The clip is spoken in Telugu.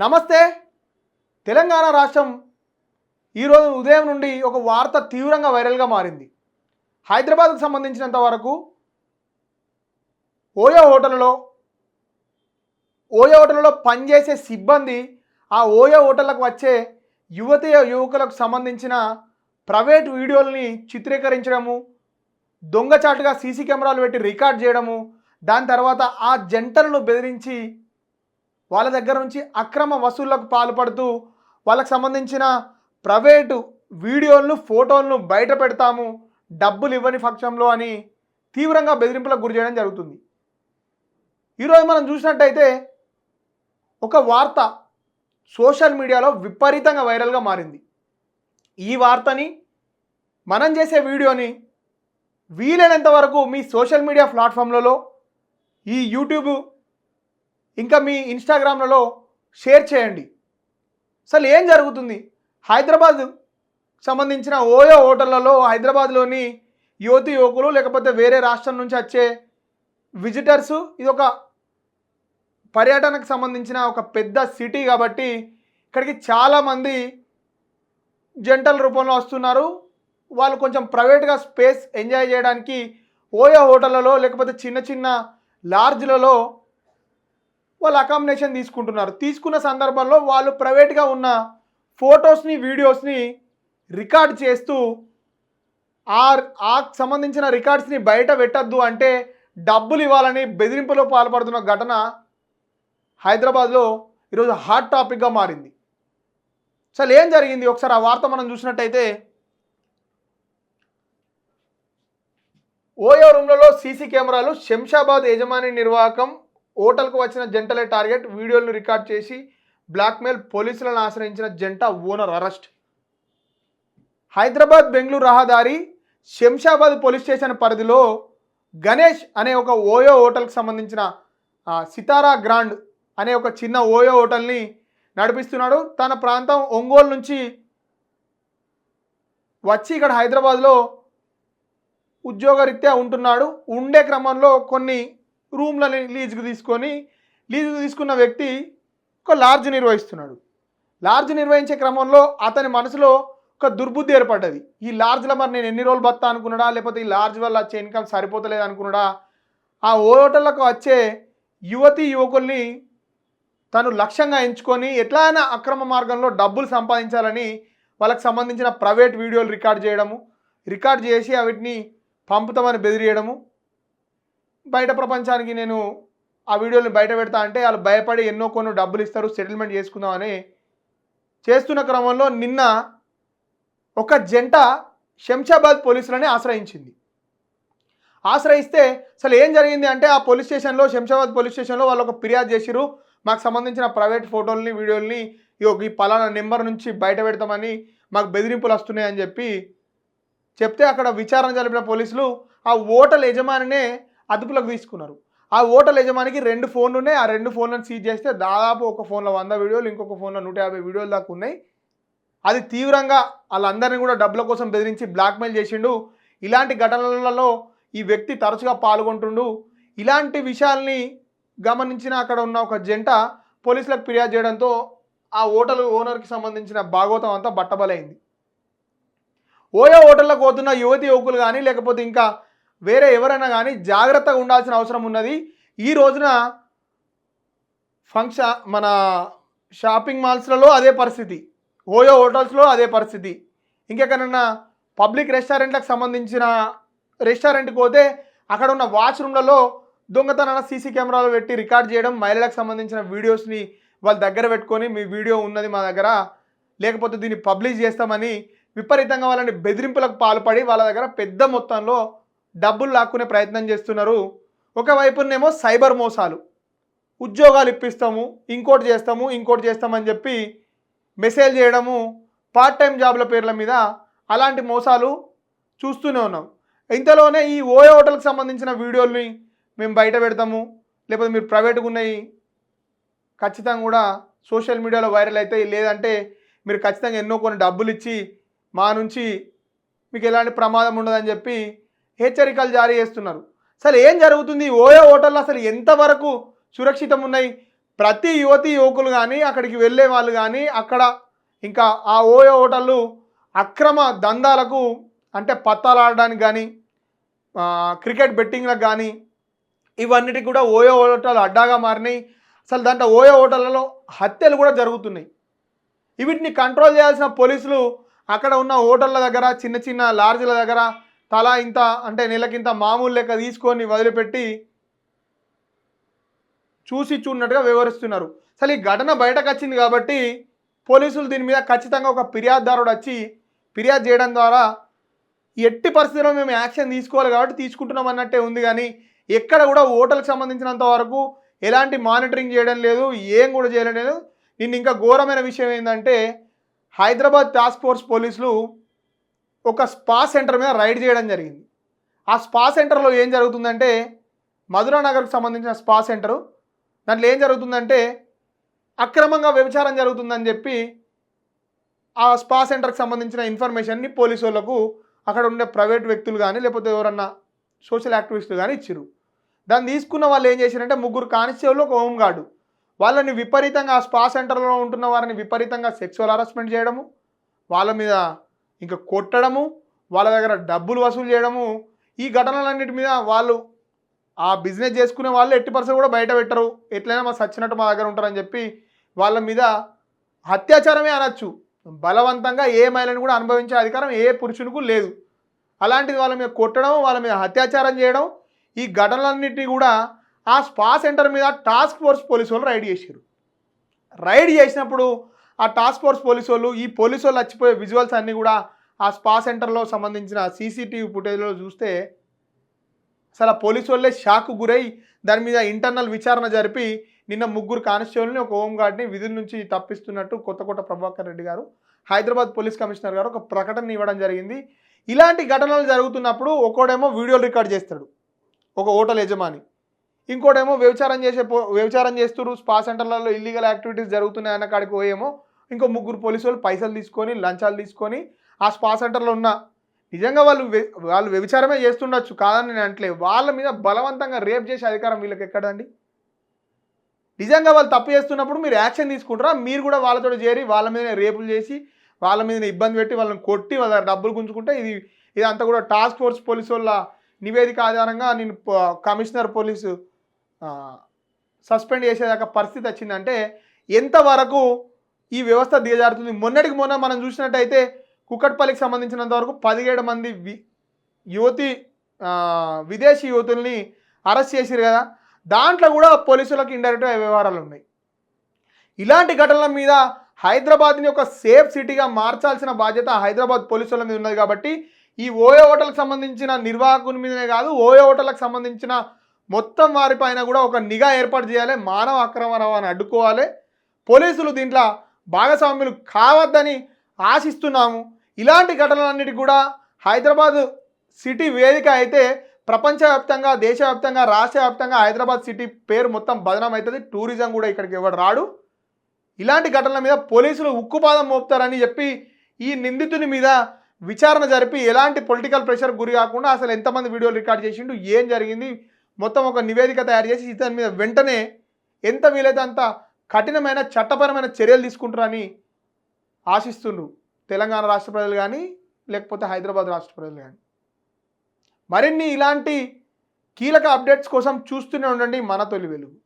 నమస్తే. తెలంగాణ రాష్ట్రం ఈరోజు ఉదయం నుండి ఒక వార్త తీవ్రంగా వైరల్గా మారింది. హైదరాబాద్కు సంబంధించినంత వరకు ఓయో హోటళ్ళలో పనిచేసే సిబ్బంది ఆ ఓయో హోటళ్ళకు వచ్చే యువతి యువకులకు సంబంధించిన ప్రైవేట్ వీడియోల్ని చిత్రీకరించడము, దొంగచాటుగా సీసీ కెమెరాలు పెట్టి రికార్డ్ చేయడము, దాని తర్వాత ఆ జంటలను బెదిరించి వాళ్ళ దగ్గర నుంచి అక్రమ వసూళ్లకు పాల్పడుతూ వాళ్ళకు సంబంధించిన ప్రైవేటు వీడియోలను ఫోటోలను బయట పెడతాము డబ్బులు ఇవ్వని పక్షంలో అని తీవ్రంగా బెదిరింపులకు గురి చేయడం జరుగుతుంది. ఈరోజు మనం చూసినట్టయితే ఒక వార్త సోషల్ మీడియాలో విపరీతంగా వైరల్గా మారింది. ఈ వార్తని మనం చేసే వీడియోని వీలైనంత వరకు మీ సోషల్ మీడియా ప్లాట్ఫామ్లలో ఈ యూట్యూబ్ ఇంకా మీ ఇన్స్టాగ్రామ్లలో షేర్ చేయండి. అసలు ఏం జరుగుతుంది? హైదరాబాద్ సంబంధించిన ఓయో హోటళ్లలో హైదరాబాద్లోని యువతి యువకులు లేకపోతే వేరే రాష్ట్రం నుంచి వచ్చే విజిటర్సు, ఇది ఒక పర్యటనకు సంబంధించిన ఒక పెద్ద సిటీ కాబట్టి ఇక్కడికి చాలామంది జంటల రూపంలో వస్తున్నారు. వాళ్ళు కొంచెం ప్రైవేట్గా స్పేస్ ఎంజాయ్ చేయడానికి ఓయో హోటళ్లలో లేకపోతే చిన్న చిన్న లాడ్జ్లలో వాళ్ళు అకామిడేషన్ తీసుకుంటున్నారు. తీసుకున్న సందర్భంలో వాళ్ళు ప్రైవేట్గా ఉన్న ఫొటోస్ని వీడియోస్ని రికార్డ్ చేస్తూ ఆ సంబంధించిన రికార్డ్స్ని బయట పెట్టద్దు అంటే డబ్బులు ఇవ్వాలని బెదిరింపులో పాల్పడుతున్న ఘటన హైదరాబాద్లో ఈరోజు హాట్ టాపిక్గా మారింది. అసలు ఏం జరిగింది ఒకసారి ఆ వార్త మనం చూసినట్టయితే, ఓయో రూమ్లలో సీసీ కెమెరాలు, శంషాబాద్ యజమాని నిర్వాహకం హోటల్కు వచ్చిన జంటలే టార్గెట్, వీడియోలను రికార్డ్ చేసి బ్లాక్మెయిల్, పోలీసులను ఆశ్రయించిన జంట ఓనర్ అరెస్ట్. హైదరాబాద్ బెంగళూరు రహదారి శంషాబాద్ పోలీస్ స్టేషన్ పరిధిలో గణేష్ అనే ఒక ఓయో హోటల్కి సంబంధించిన సితారా గ్రాండ్ అనే ఒక చిన్న ఓయో హోటల్ని నడిపిస్తున్నాడు. తన ప్రాంతం ఒంగోలు నుంచి వచ్చి ఇక్కడ హైదరాబాద్లో ఉద్యోగరీత్యా ఉంటున్నాడు. ఉండే క్రమంలో కొన్ని రూమ్లని లీజుకు తీసుకున్న వ్యక్తి ఒక లాడ్జ్ నిర్వహిస్తున్నాడు. లాడ్జ్ నిర్వహించే క్రమంలో అతని మనసులో ఒక దుర్బుద్ధి ఏర్పడ్డది. ఈ లాడ్జ్లో మరి నేను ఎన్ని రోజులు బతా అనుకున్నాడా, లేకపోతే ఈ లాడ్జ్ వల్ల వచ్చే ఇన్కమ్ సరిపోతలేదు అనుకున్నాడా, ఆ హోటళ్లకు వచ్చే యువతి యువకుల్ని తను లక్ష్యంగా ఎంచుకొని ఎట్లయినా అక్రమ మార్గంలో డబ్బులు సంపాదించాలని వాళ్ళకి సంబంధించిన ప్రైవేట్ వీడియోలు రికార్డ్ చేసి వీటిని పంపుతామని బెదిరియడము, బయట ప్రపంచానికి నేను ఆ వీడియోని బయట పెడతా అంటే వాళ్ళు భయపడి ఎన్నో కొన్ని డబ్బులు ఇస్తారు, సెటిల్మెంట్ చేసుకుందామని చేస్తున్న క్రమంలో నిన్న ఒక జంట శంషాబాద్ పోలీసులని ఆశ్రయిస్తే అసలు ఏం జరిగింది అంటే, ఆ పోలీస్ స్టేషన్లో శంషాబాద్ పోలీస్ స్టేషన్లో వాళ్ళు ఒక ఫిర్యాదు చేసిరు. మాకు సంబంధించిన ప్రైవేట్ ఫోటోలని వీడియోలని ఈ పలానా నెంబర్ నుంచి బయట పెడతామని మాకు బెదిరింపులు వస్తున్నాయని చెప్తే అక్కడ విచారణ జరిపిన పోలీసులు ఆ హోటల్ యజమానినే అదుపులోకి తీసుకున్నారు. ఆ హోటల్ యజమానికి 2 ఫోన్లు ఉన్నాయి. ఆ 2 ఫోన్లను సీజ్ చేస్తే దాదాపు ఒక ఫోన్లో 100 వీడియోలు, ఇంకొక ఫోన్లో 150 వీడియోలు దాకా ఉన్నాయి. అది తీవ్రంగా వాళ్ళందరినీ కూడా డబ్బుల కోసం బెదిరించి బ్లాక్మెయిల్ చేసిండు. ఇలాంటి ఘటనలలో ఈ వ్యక్తి తరచుగా పాల్గొంటుండు. ఇలాంటి విషయాల్ని గమనించిన అక్కడ ఉన్న ఒక జంట పోలీసులకు ఫిర్యాదు చేయడంతో ఆ హోటల్ ఓనర్కి సంబంధించిన భాగవతం అంతా బట్టబలైంది. ఓయో హోటళ్ళకు పోతున్న యువతి యువకులు కానీ లేకపోతే ఇంకా వేరే ఎవరైనా కానీ జాగ్రత్తగా ఉండాల్సిన అవసరం ఉన్నది. ఈ రోజున మన షాపింగ్ మాల్స్లలో అదే పరిస్థితి, ఓయో హోటల్స్లో అదే పరిస్థితి. ఇంకెక్కడన్నా పబ్లిక్ రెస్టారెంట్లకు సంబంధించిన రెస్టారెంట్కి పోతే అక్కడ ఉన్న వాష్రూమ్లలో దొంగతనాల సీసీ కెమెరాలు పెట్టి రికార్డ్ చేయడం, మహిళలకు సంబంధించిన వీడియోస్ని వాళ్ళ దగ్గర పెట్టుకొని మీ వీడియో ఉన్నది మా దగ్గర, లేకపోతే దీన్ని పబ్లిష్ చేస్తామని విపరీతంగా వాళ్ళని బెదిరింపులకు పాల్పడి వాళ్ళ దగ్గర పెద్ద మొత్తంలో డబ్బులు లాక్కునే ప్రయత్నం చేస్తున్నారు. ఒకవైపునేమో సైబర్ మోసాలు, ఉద్యోగాలు ఇప్పిస్తాము, ఇంకోటి చేస్తామని చెప్పి మెసేజ్ చేయడము, పార్ట్ టైం జాబ్ల పేర్ల మీద అలాంటి మోసాలు చూస్తూనే ఉన్నాం. ఇంతలోనే ఈ ఓయో హోటల్కి సంబంధించిన వీడియోల్ని మేము బయట పెడతాము, లేకపోతే మీరు ప్రైవేట్గా ఉన్నాయి ఖచ్చితంగా కూడా సోషల్ మీడియాలో వైరల్ అవుతాయి, లేదంటే మీరు ఖచ్చితంగా ఎన్నో కొన్ని డబ్బులు ఇచ్చి మా నుంచి మీకు ఎలాంటి ప్రమాదం ఉండదని చెప్పి హెచ్చరికలు జారీ చేస్తున్నారు. అసలు ఏం జరుగుతుంది? ఓయో హోటల్లో అసలు ఎంతవరకు సురక్షితం ఉన్నాయి? ప్రతి యువతి యువకులు కానీ అక్కడికి వెళ్ళే వాళ్ళు కానీ అక్కడ ఇంకా ఆ ఓయో హోటళ్ళు అక్రమ దందాలకు అంటే పత్తాలు ఆడడానికి కానీ క్రికెట్ బెట్టింగ్లకు కానీ ఇవన్నిటికి కూడా ఓయో హోటల్ అడ్డాగా మారినాయి. అసలు దాంట్లో ఓయో హోటళ్ళలో హత్యలు కూడా జరుగుతున్నాయి. వీటిని కంట్రోల్ చేయాల్సిన పోలీసులు అక్కడ ఉన్న హోటళ్ళ దగ్గర చిన్న చిన్న లాడ్జ్ల దగ్గర తలా ఇంత అంటే నెలకింత మామూలు లెక్క తీసుకొని వదిలిపెట్టి చూసి చూడనట్టుగా వ్యవహరిస్తున్నారు. అసలు ఈ ఘటన బయటకు వచ్చింది కాబట్టి పోలీసులు దీని మీద ఖచ్చితంగా ఒక ఫిర్యాదుదారుడు వచ్చి ఫిర్యాదు చేయడం ద్వారా ఎట్టి పరిస్థితుల్లో మేము యాక్షన్ తీసుకోవాలి కాబట్టి తీసుకుంటున్నాం అన్నట్టే ఉంది. కానీ ఎక్కడ కూడా హోటల్కి సంబంధించినంత వరకు ఎలాంటి మానిటరింగ్ చేయడం లేదు, ఏం కూడా చేయడం లేదు. నిన్న ఇంకా ఘోరమైన విషయం ఏంటంటే హైదరాబాద్ టాస్క్ ఫోర్స్ పోలీసులు ఒక స్పా సెంటర్ మీద రైడ్ చేయడం జరిగింది. ఆ స్పా సెంటర్లో ఏం జరుగుతుందంటే మధురా నగర్కు సంబంధించిన స్పా సెంటరు, దాంట్లో ఏం జరుగుతుందంటే అక్రమంగా వ్యభిచారం జరుగుతుందని చెప్పి ఆ స్పా సెంటర్కి సంబంధించిన ఇన్ఫర్మేషన్ని పోలీసు వాళ్ళకు అక్కడ ఉండే ప్రైవేట్ వ్యక్తులు కానీ లేకపోతే ఎవరన్నా సోషల్ యాక్టివిస్టులు కానీ ఇచ్చారు. దాన్ని తీసుకున్న వాళ్ళు ఏం చేశారంటే ముగ్గురు కానిస్టేబుల్ ఒక హోమ్ గార్డు వాళ్ళని విపరీతంగా ఆ స్పా సెంటర్లో ఉంటున్న వారిని విపరీతంగా సెక్సువల్ హరాస్మెంట్ చేయడము, వాళ్ళ మీద ఇంకా కొట్టడము, వాళ్ళ దగ్గర డబ్బులు వసూలు చేయడము, ఈ ఘటనలన్నిటి మీద వాళ్ళు ఆ బిజినెస్ చేసుకునే వాళ్ళు ఎట్టి పరిస్థితులు కూడా బయట పెట్టరు, ఎట్లయినా మా సచ్చినట్టు మా దగ్గర ఉంటారని చెప్పి వాళ్ళ మీద అత్యాచారమే అనొచ్చు. బలవంతంగా ఏ మహిళను కూడా అనుభవించే అధికారం ఏ పురుషునికి లేదు. అలాంటిది వాళ్ళ మీద కొట్టడం, వాళ్ళ మీద అత్యాచారం చేయడం, ఈ ఘటనలన్నింటినీ కూడా ఆ స్పా సెంటర్ మీద టాస్క్ ఫోర్స్ పోలీసు వాళ్ళు రైడ్ చేశారు. రైడ్ చేసినప్పుడు ఆ టాస్క్ ఫోర్స్ పోలీసు వాళ్ళు ఈ పోలీసు వాళ్ళు వచ్చిపోయే విజువల్స్ అన్నీ కూడా ఆ స్పా సెంటర్లో సంబంధించిన సీసీటీవీ ఫుటేజ్లో చూస్తే అసలు ఆ పోలీసు వాళ్ళే షాక్ గురై దాని మీద ఇంటర్నల్ విచారణ జరిపి నిన్న ముగ్గురు కానిస్టేబుల్ని ఒక హోంగార్డ్ని విధుల నుంచి తప్పిస్తున్నట్టు కొత్తకోట ప్రభాకర్ రెడ్డి గారు హైదరాబాద్ పోలీస్ కమిషనర్ గారు ఒక ప్రకటన ఇవ్వడం జరిగింది. ఇలాంటి ఘటనలు జరుగుతున్నప్పుడు ఒకడేమో వీడియోలు రికార్డ్ చేస్తాడు ఒక హోటల్ యజమాని, ఇంకోటేమో వ్యభిచారం చేస్తున్నారు స్పా సెంటర్లలో ఇల్లీగల్ యాక్టివిటీస్ జరుగుతున్నాయి అన్న కాడికి పోయేమో ఇంకో ముగ్గురు పోలీసు వాళ్ళు పైసలు తీసుకొని లంచాలు తీసుకొని ఆ స్పా సెంటర్లో ఉన్న నిజంగా వాళ్ళు వ్యభిచారమే చేస్తుండొచ్చు కాదని నేను అంటలే, వాళ్ళ మీద బలవంతంగా రేప్ చేసే అధికారం వీళ్ళకి ఎక్కడండి? నిజంగా వాళ్ళు తప్పు చేస్తున్నప్పుడు మీరు యాక్షన్ తీసుకుంటారా? మీరు కూడా వాళ్ళతో చేరి వాళ్ళ మీదనే రేపులు చేసి వాళ్ళ మీదనే ఇబ్బంది పెట్టి వాళ్ళని కొట్టి వాళ్ళ డబ్బులు గుంజుకుంటే ఇదంతా కూడా టాస్క్ ఫోర్స్ పోలీసు వాళ్ళ నివేదిక ఆధారంగా నేను కమిషనర్ పోలీసు సస్పెండ్ చేసేదాకా పరిస్థితి వచ్చిందంటే ఎంతవరకు ఈ వ్యవస్థ దిగజారుతుంది? మొన్నటికి మొన్న మనం చూసినట్టయితే కుక్కట్పల్లికి సంబంధించినంత వరకు 17 మంది విదేశీ యువతుల్ని అరెస్ట్ చేశారు కదా, దాంట్లో కూడా పోలీసులకు ఇండైరెక్ట్గా వ్యవహారాలు ఉన్నాయి. ఇలాంటి ఘటనల మీద హైదరాబాద్ని ఒక సేఫ్ సిటీగా మార్చాల్సిన బాధ్యత హైదరాబాద్ పోలీసుల మీద ఉన్నది. కాబట్టి ఈ ఓయో హోటల్కి సంబంధించిన నిర్వాహకుని మీదనే కాదు, ఓయో హోటల్కి సంబంధించిన మొత్తం వారిపైన కూడా ఒక నిఘా ఏర్పాటు చేయాలి, మానవ అక్రమ రవాణాను అడ్డుకోవాలి. పోలీసులు దీంట్లో భాగస్వాములు కావద్దని ఆశిస్తున్నాము. ఇలాంటి ఘటనలన్నిటికీ కూడా హైదరాబాద్ సిటీ వేదిక అయితే ప్రపంచవ్యాప్తంగా, దేశవ్యాప్తంగా, రాష్ట్ర వ్యాప్తంగా హైదరాబాద్ సిటీ పేరు మొత్తం బదనాం అవుతుంది. టూరిజం కూడా ఇక్కడికి ఎవడు రాడు. ఇలాంటి ఘటనల మీద పోలీసులు ఉక్కుపాదం మోపుతారని చెప్పి ఈ నిందితుని మీద విచారణ జరిపి ఎలాంటి పొలిటికల్ ప్రెషర్ గురి కాకుండా అసలు ఎంతమంది వీడియోలు రికార్డ్ చేసిండు, ఏం జరిగింది, మొత్తం ఒక నివేదిక తయారు చేసి ఇతని మీద వెంటనే ఎంత వీలైతే అంత కఠినమైన చట్టపరమైన చర్యలు తీసుకుంటారని ఆశిస్తుండ్రు తెలంగాణ రాష్ట్ర ప్రజలు కానీ లేకపోతే హైదరాబాద్ రాష్ట్ర ప్రజలు కానీ. మరిన్ని ఇలాంటి కీలక అప్డేట్స్ కోసం చూస్తూనే ఉండండి మన తొలి వెలుగు.